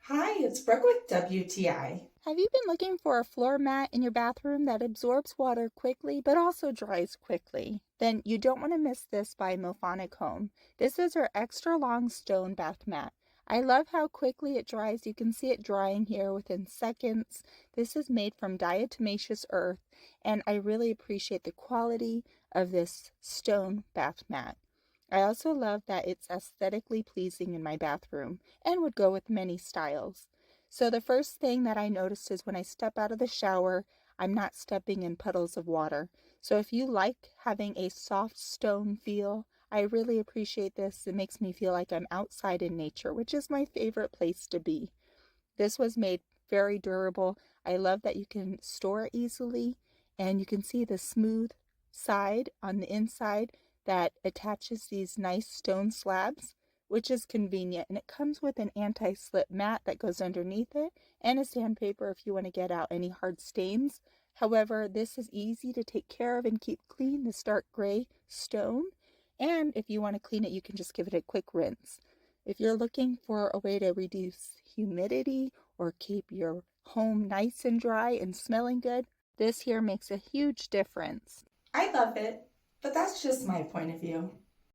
Hi, it's Brooke with WTI. Have you been looking for a floor mat in your bathroom that absorbs water quickly but also dries quickly? Then you don't want to miss this by MOPHONICHOME. This is our extra long stone bath mat. I love how quickly it dries. You can see it drying here within seconds. This is made from diatomaceous earth, and I really appreciate the quality of this stone bath mat. I also love that it's aesthetically pleasing in my bathroom and would go with many styles. So the first thing that I noticed is when I step out of the shower, I'm not stepping in puddles of water. So if you like having a soft stone feel, I really appreciate this. It makes me feel like I'm outside in nature, which is my favorite place to be. This was made very durable. I love that you can store it easily, and you can see the smooth side on the inside that attaches these nice stone slabs, which is convenient. And it comes with an anti-slip mat that goes underneath it and a sandpaper if you want to get out any hard stains. However, this is easy to take care of and keep clean, this dark gray stone. And if you want to clean it, you can just give it a quick rinse. If you're looking for a way to reduce humidity or keep your home nice and dry and smelling good, this here makes a huge difference. I love it, but that's just my point of view.